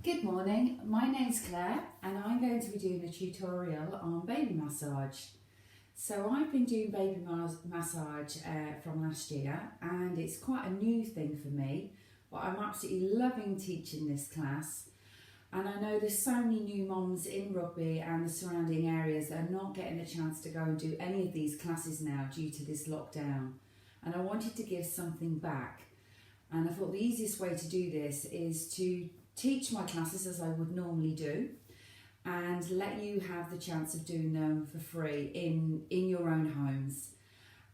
Good morning, my name's Claire and I'm going to be doing a tutorial on baby massage. So I've been doing baby massage from last year and it's quite a new thing for me, but I'm absolutely loving teaching this class. And I know there's so many new mums in Rugby and the surrounding areas that are not getting a chance to go and do any of these classes now due to this lockdown. And I wanted to give something back. And I thought the easiest way to do this is to teach my classes as I would normally do and let you have the chance of doing them for free in your own homes.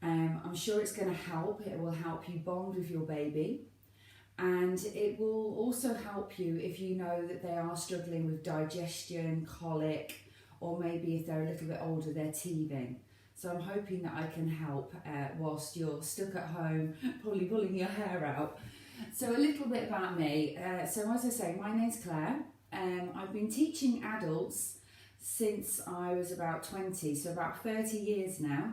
I'm sure it's going to help. It will help you bond with your baby, and it will also help you if you know that they are struggling with digestion, colic, or maybe if they're a little bit older, they're teething. So I'm hoping that I can help whilst you're stuck at home, probably pulling your hair out. So a little bit about me. So as I say, my name's Claire. I've been teaching adults since I was about 20, so about 30 years now.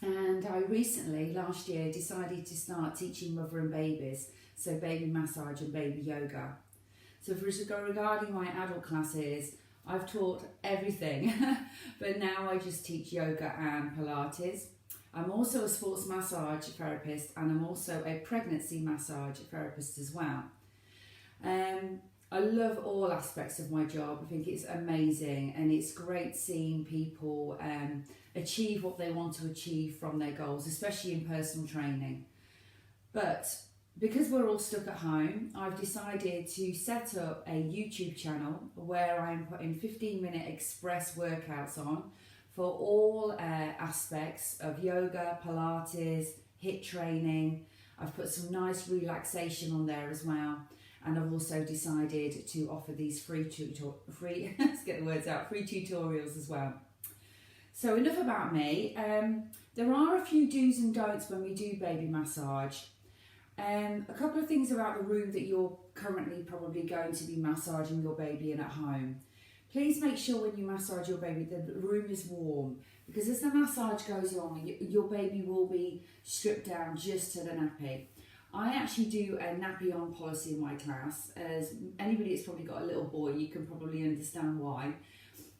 And I recently, last year, decided to start teaching mother and babies, so baby massage and baby yoga. So regarding my adult classes, I've taught everything, but now I just teach yoga and Pilates. I'm also a sports massage therapist and I'm also a pregnancy massage therapist as well. I love all aspects of my job. I think it's amazing and it's great seeing people achieve what they want to achieve from their goals, especially in personal training. But because we're all stuck at home, I've decided to set up a YouTube channel where I'm putting 15-minute express workouts on for all aspects of yoga, Pilates, HIIT training. I've put some nice relaxation on there as well. And I've also decided to offer these free let's get the words out, free tutorials as well. So enough about me. There are a few do's and don'ts when we do baby massage. A couple of things about the room that you're currently probably going to be massaging your baby in at home. Please make sure when you massage your baby the room is warm, because as the massage goes on, your baby will be stripped down just to the nappy. I actually do a nappy on policy in my class. As anybody that's probably got a little boy, you can probably understand why.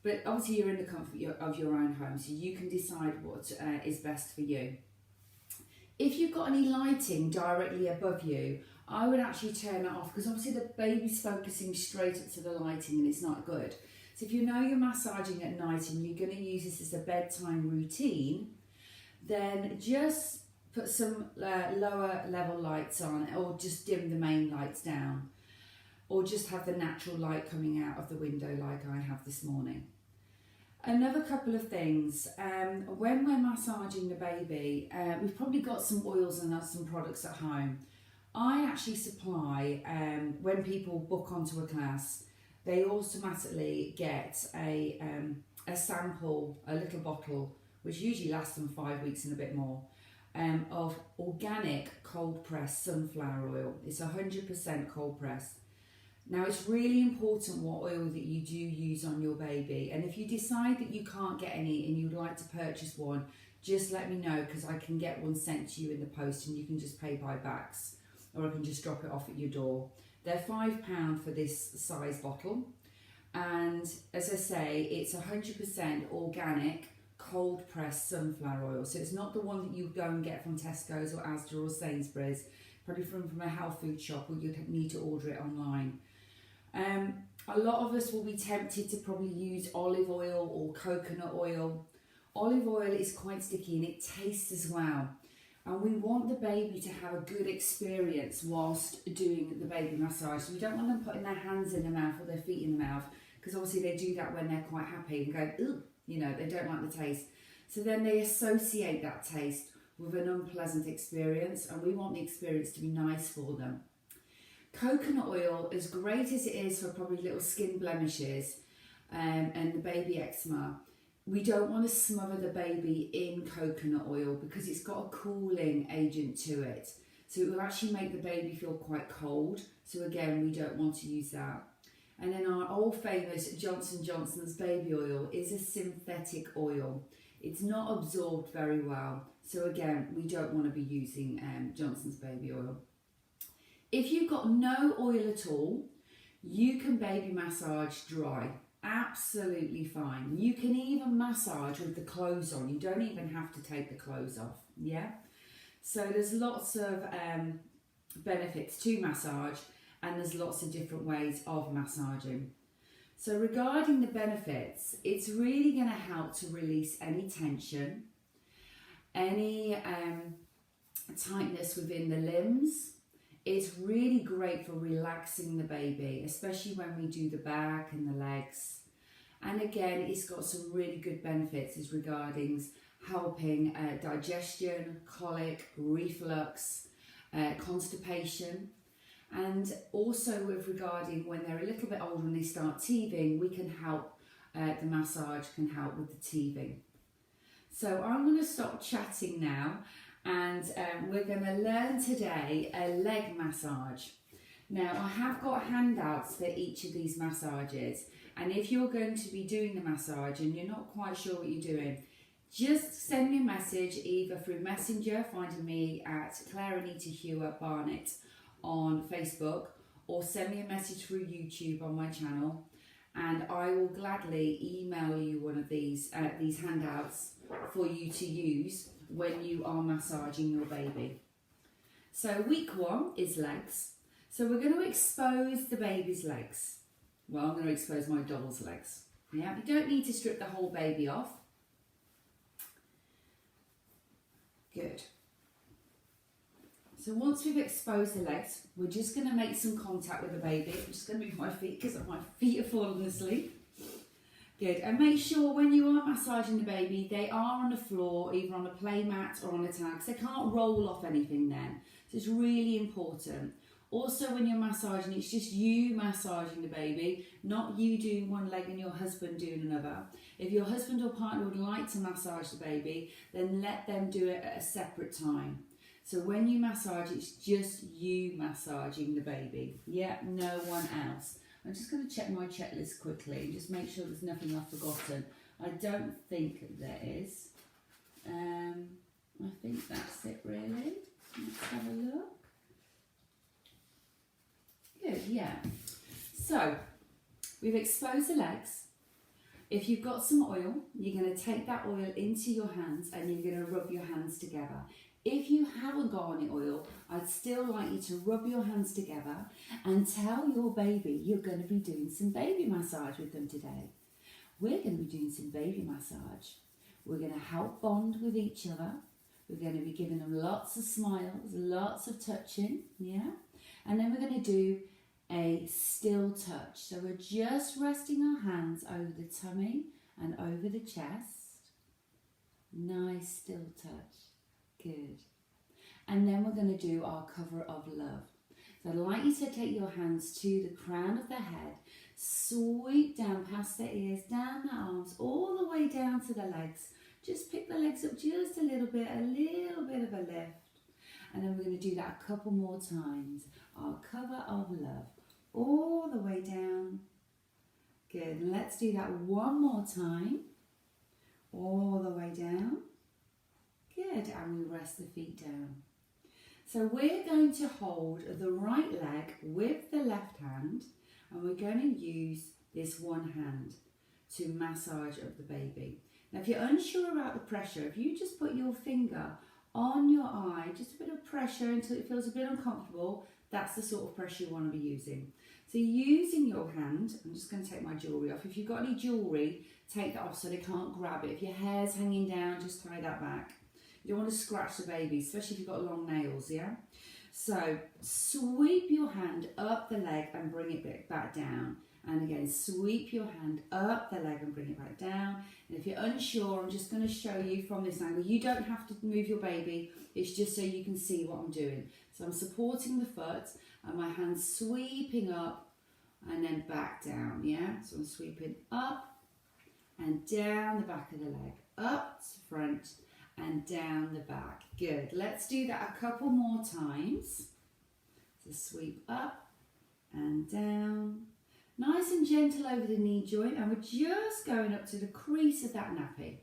But obviously you're in the comfort of your own home, so you can decide what is best for you. If you've got any lighting directly above you, I would actually turn it off, because obviously the baby's focusing straight up to the lighting and it's not good. So if you know you're massaging at night and you're going to use this as a bedtime routine, then just put some lower level lights on, or just dim the main lights down, or just have the natural light coming out of the window like I have this morning. Another couple of things, when we're massaging the baby, we've probably got some oils and some products at home. I actually supply, when people book onto a class, they automatically get a sample, a little bottle, which usually lasts them 5 weeks and a bit more, of organic cold pressed sunflower oil. It's 100% cold pressed. Now it's really important what oil that you do use on your baby, and if you decide that you can't get any and you'd like to purchase one, just let me know, because I can get one sent to you in the post and you can just pay by backs, or I can just drop it off at your door. They're £5 for this size bottle, and as I say, it's 100% organic cold pressed sunflower oil. So it's not the one that you go and get from Tesco's or Asda or Sainsbury's, probably from a health food shop, or you need to order it online. A lot of us will be tempted to probably use olive oil or coconut oil. Olive oil is quite sticky and it tastes as well. And we want the baby to have a good experience whilst doing the baby massage. So we don't want them putting their hands in the mouth or their feet in the mouth, because obviously they do that when they're quite happy and going, ugh, you know, they don't like the taste. So then they associate that taste with an unpleasant experience, and we want the experience to be nice for them. Coconut oil, as great as it is for probably little skin blemishes and the baby eczema, we don't want to smother the baby in coconut oil, because it's got a cooling agent to it. So it will actually make the baby feel quite cold. So again, we don't want to use that. And then our old famous Johnson & Johnson's baby oil is a synthetic oil. It's not absorbed very well. So again, we don't want to be using Johnson's baby oil. If you've got no oil at all, You can baby massage dry, absolutely fine. You can even massage with the clothes on. You don't even have to take the clothes off, yeah? So there's lots of benefits to massage, and there's lots of different ways of massaging. So regarding the benefits, it's really going to help to release any tension, any tightness within the limbs. It's really great for relaxing the baby, especially when we do the back and the legs. And again, it's got some really good benefits as regarding helping digestion, colic, reflux, constipation. And also with regarding when they're a little bit older and they start teething, we can help, the massage can help with the teething. So I'm going to stop chatting now, and we're going to learn today a leg massage. Now I have got handouts for each of these massages, and if you're going to be doing the massage and you're not quite sure what you're doing, just send me a message either through Messenger, finding me at Claire Anita Hewer Barnett on Facebook, or send me a message through YouTube on my channel, and I will gladly email you one of these handouts for you to use when you are massaging your baby. So week 1 is legs. So we're going to expose the baby's legs. Well, I'm going to expose my doll's legs. Yeah, you don't need to strip the whole baby off. Good. So once we've exposed the legs, we're just going to make some contact with the baby. I'm just going to move my feet because my feet are falling asleep. Good. And make sure when you are massaging the baby, they are on the floor, either on a play mat or on a towel, because they can't roll off anything then. So it's really important. Also, when you're massaging, it's just you massaging the baby, not you doing one leg and your husband doing another. If your husband or partner would like to massage the baby, then let them do it at a separate time. So when you massage, it's just you massaging the baby. Yeah, no one else. I'm just going to check my checklist quickly, just make sure there's nothing I've forgotten. I don't think there is. I think that's it really. Let's have a look. Good, yeah. So, we've exposed the legs. If you've got some oil, you're going to take that oil into your hands and you're going to rub your hands together. If you haven't got any oil, I'd still like you to rub your hands together and tell your baby you're going to be doing some baby massage with them today. We're going to be doing some baby massage. We're going to help bond with each other. We're going to be giving them lots of smiles, lots of touching, yeah? And then we're going to do a still touch. So we're just resting our hands over the tummy and over the chest. Nice still touch. Good. And then we're going to do our cover of love. So I'd like you to take your hands to the crown of the head, sweep down past the ears, down the arms, all the way down to the legs. Just pick the legs up just a little bit of a lift. And then we're going to do that a couple more times. Our cover of love, all the way down. Good. And let's do that one more time. All the way down. Good, and we rest the feet down. So we're going to hold the right leg with the left hand, and we're going to use this one hand to massage up the baby. Now if you're unsure about the pressure, if you just put your finger on your eye, just a bit of pressure until it feels a bit uncomfortable, that's the sort of pressure you want to be using. So using your hand, I'm just going to take my jewellery off. If you've got any jewellery, take that off so they can't grab it. If your hair's hanging down, just tie that back. You don't want to scratch the baby, especially if you've got long nails, yeah? So sweep your hand up the leg and bring it back down. And again, sweep your hand up the leg and bring it back down. And if you're unsure, I'm just going to show you from this angle. You don't have to move your baby. It's just so you can see what I'm doing. So I'm supporting the foot and my hand's sweeping up and then back down, yeah? So I'm sweeping up and down the back of the leg, up to front and down the back. Good. Let's do that a couple more times. So sweep up and down. Nice and gentle over the knee joint, and we're just going up to the crease of that nappy.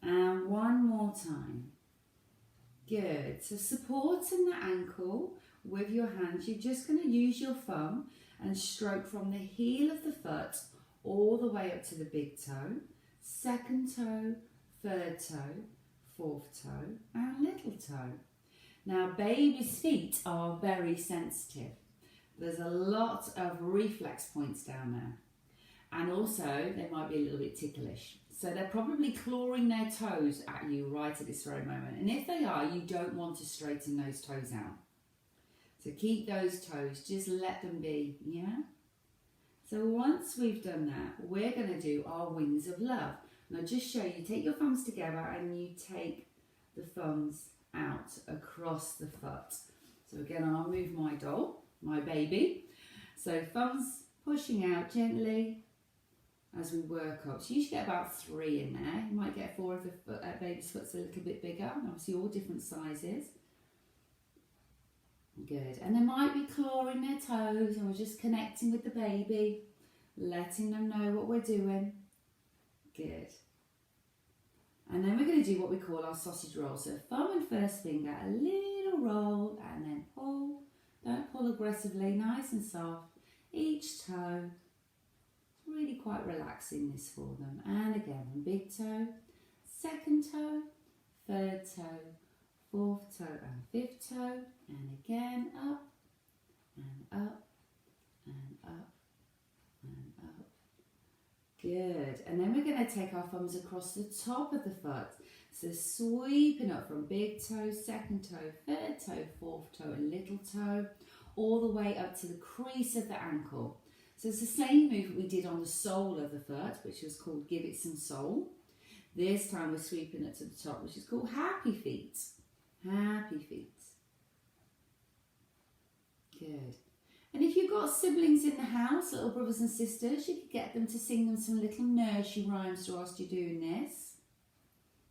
And one more time. Good. So supporting the ankle with your hands, you're just going to use your thumb and stroke from the heel of the foot all the way up to the big toe, second toe, third toe, fourth toe and little toe. Now baby's feet are very sensitive. There's a lot of reflex points down there, and also they might be a little bit ticklish. So they're probably clawing their toes at you right at this very moment. And if they are, you don't want to straighten those toes out. So keep those toes, just let them be, yeah? So once we've done that, we're going to do our wings of love. And I'll just show you, take your thumbs together and you take the thumbs out across the foot. So again, I'll move my doll, my baby. So thumbs pushing out gently as we work up. So you should get about 3 in there. You might get 4 if the baby's foot's a little bit bigger. And obviously all different sizes. Good. And they might be clawing their toes, and we're just connecting with the baby, letting them know what we're doing. Good. And then we're going to do what we call our sausage roll. So thumb and first finger, a little roll, and then pull. Don't pull aggressively, nice and soft. Each toe. Really quite relaxing this for them. And again, big toe, second toe, third toe, fourth toe and fifth toe. And again, up and up and up and up. Good. And then we're going to take our thumbs across the top of the foot. So sweeping up from big toe, second toe, third toe, fourth toe and little toe, all the way up to the crease of the ankle. So it's the same move we did on the sole of the foot, which was called Give It Some Soul. This time we're sweeping it to the top, which is called Happy Feet. Happy Feet. Good. And if you've got siblings in the house, little brothers and sisters, you could get them to sing them some little nursery rhymes whilst you're doing this.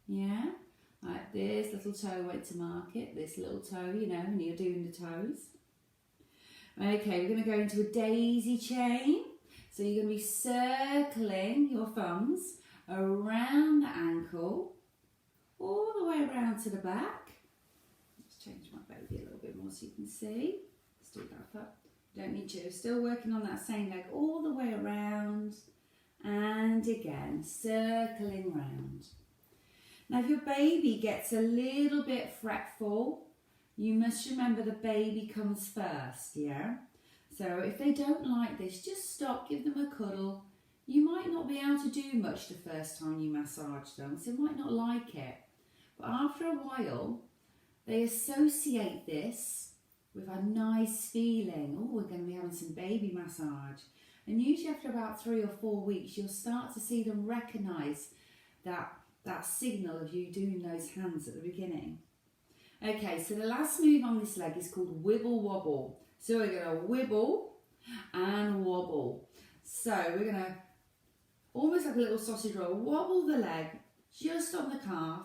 Yeah? Like this little toe went to market, this little toe, you know, when you're doing the toes. Okay, we're going to go into a daisy chain. So you're going to be circling your thumbs around the ankle, all the way around to the back. Let's change my baby a little bit more so you can see. Let's do that foot. Don't need to. Still working on that same leg all the way around. And again, circling round. Now if your baby gets a little bit fretful, you must remember the baby comes first, yeah? So if they don't like this, just stop, give them a cuddle. You might not be able to do much the first time you massage them, so they might not like it. But after a while, they associate this with a nice feeling. Oh, we're going to be having some baby massage. And usually after about 3 or 4 weeks, you'll start to see them recognise that signal of you doing those hands at the beginning. Okay, so the last move on this leg is called wibble wobble. So we're going to wibble and wobble. So we're going to, almost like a little sausage roll, wobble the leg just on the calf,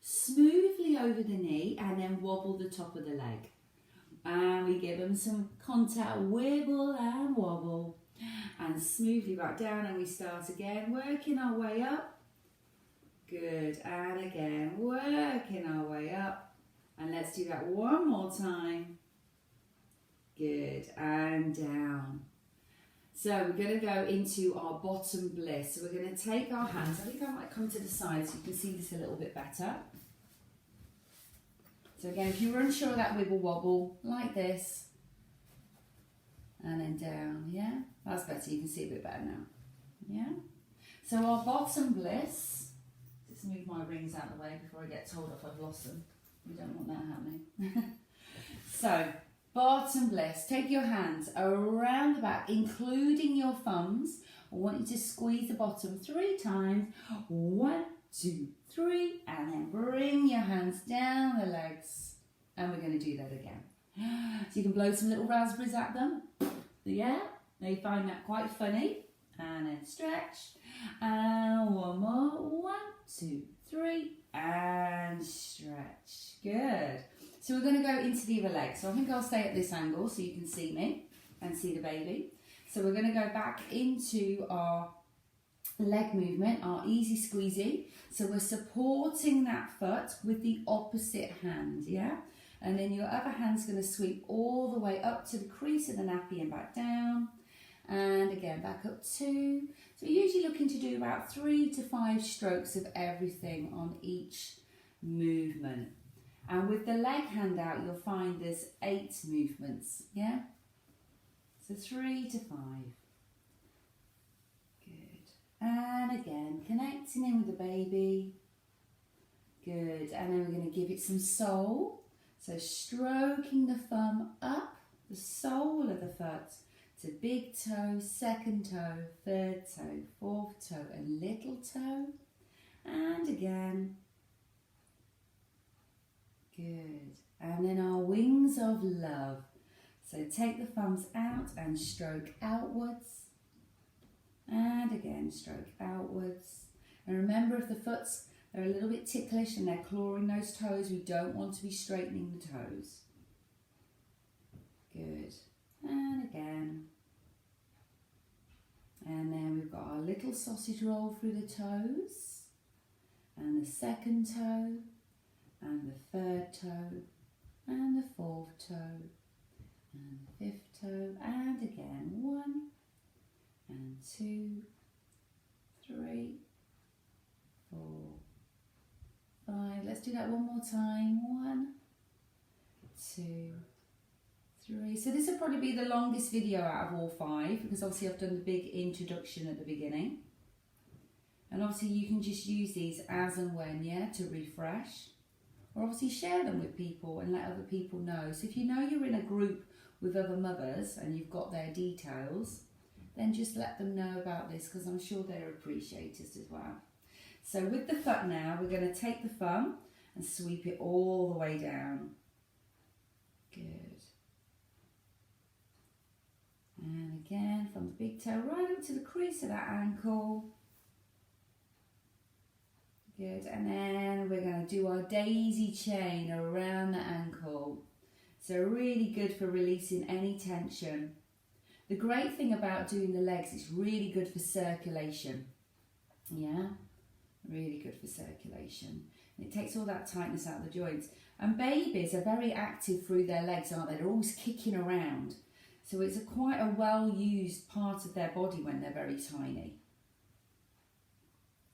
smoothly over the knee, and then wobble the top of the leg. And we give them some contact, wibble and wobble, and smoothly back down, and we start again, working our way up. Good, and again, working our way up. And let's do that one more time. Good, and down. So we're going to go into our bottom bliss. So we're going to take our hands. I think I might come to the side so you can see this a little bit better. So again, if you're unsure of that wibble wobble, like this. And then down, yeah? That's better, you can see a bit better now. Yeah? So our bottom bliss. Just move my rings out of the way before I get told if I've lost them. We don't want that happening. So, bottom bliss. Take your hands around the back, including your thumbs. I want you to squeeze the bottom 3 times. 1, 2, 3. And then bring your hands down the legs. And we're going to do that again. So you can blow some little raspberries at them. Yeah, they find that quite funny. And then stretch. And one more. 1, 2, 3. And stretch. Good. So we're going to go into the other leg. So I think I'll stay at this angle so you can see me and see the baby. So we're going to go back into our leg movement, our easy squeezy. So we're supporting that foot with the opposite hand, yeah? And then your other hand's going to sweep all the way up to the crease of the nappy and back down. And again, back up 2. So you're usually looking to do about 3 to 5 strokes of everything on each movement. And with the leg handout, you'll find there's 8 movements, yeah? So 3 to 5. Good. And again, connecting in with the baby. Good. And then we're going to give it some sole. So stroking the thumb up the sole of the foot to big toe, second toe, third toe, fourth toe, and little toe. And again. Good. And then our wings of love. So take the thumbs out and stroke outwards. And again, stroke outwards. And remember, if the foot's are a little bit ticklish and they're clawing those toes, we don't want to be straightening the toes. Good. And again. And then we've got our little sausage roll through the toes. And the second toe. And the third toe. And the fourth toe. And the fifth toe. And again. 1 and 2, 3, 4, 5. Let's do that one more time. 1, 2, 3. So this will probably be the longest video out of all 5 because obviously I've done the big introduction at the beginning. And obviously you can just use these as and when, yeah, to refresh. Or obviously share them with people and let other people know. So if you know you're in a group with other mothers and you've got their details, then just let them know about this because I'm sure they're appreciators as well. So with the foot now, we're going to take the thumb and sweep it all the way down. Good. And again, from the big toe right up to the crease of that ankle. Good. And then we're going to do our daisy chain around the ankle. So really good for releasing any tension. The great thing about doing the legs, it's really good for circulation. Yeah. Really good for circulation. And it takes all that tightness out of the joints. And babies are very active through their legs, aren't they? They're always kicking around. So it's quite a well-used part of their body when they're very tiny.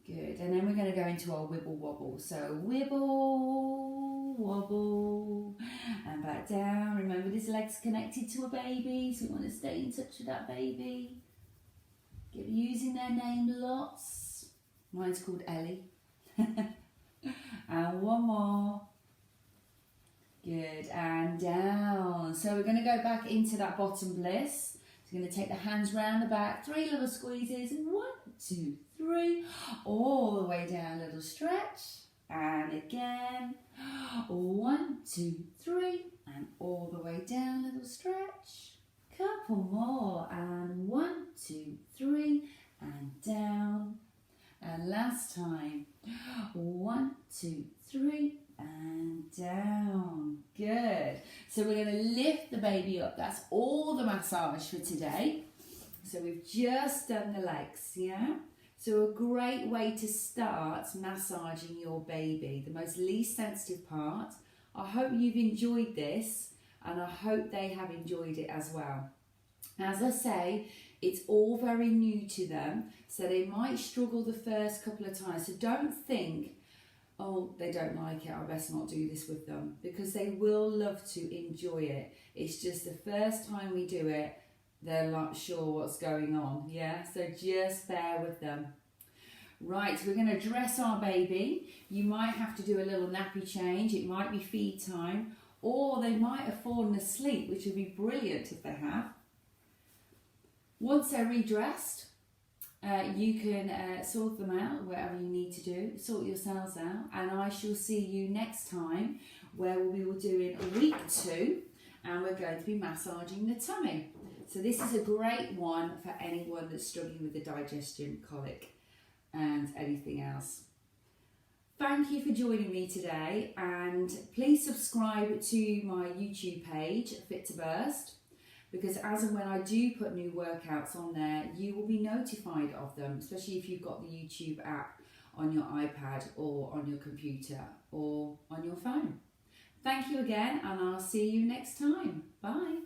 Good. And then we're going to go into our wibble wobble. So wibble, wobble, and back down. Remember, this leg's connected to a baby, so we want to stay in touch with that baby. Keep using their name lots. Mine's called Ellie. And one more. Good, and down. So we're going to go back into that bottom bliss. So we're going to take the hands round the back, 3 little squeezes, 1, 2, 3, all the way down, little stretch, and again, 1, 2, 3, and all the way down, little stretch, couple more, and 1, 2, 3, and down. And last time, 1, 2, 3, and down. Good. So we're going to lift the baby up. That's all the massage for today. So we've just done the legs, yeah? So a great way to start massaging your baby, the most least sensitive part. I hope you've enjoyed this and I hope they have enjoyed it as well. As I say, it's all very new to them, so they might struggle the first couple of times. So don't think, oh, they don't like it, I best not do this with them, because they will love to enjoy it. It's just the first time we do it, they're not sure what's going on, yeah? So just bear with them. Right, we're going to dress our baby. You might have to do a little nappy change. It might be feed time, or they might have fallen asleep, which would be brilliant if they have. Once they're redressed, you can sort them out, whatever you need to do, sort yourselves out, and I shall see you next time where we will do in week 2 and we're going to be massaging the tummy. So this is a great one for anyone that's struggling with the digestion, colic and anything else. Thank you for joining me today, and please subscribe to my YouTube page, Fit2Burst, because as and when I do put new workouts on there, you will be notified of them, especially if you've got the YouTube app on your iPad or on your computer or on your phone. Thank you again, and I'll see you next time. Bye.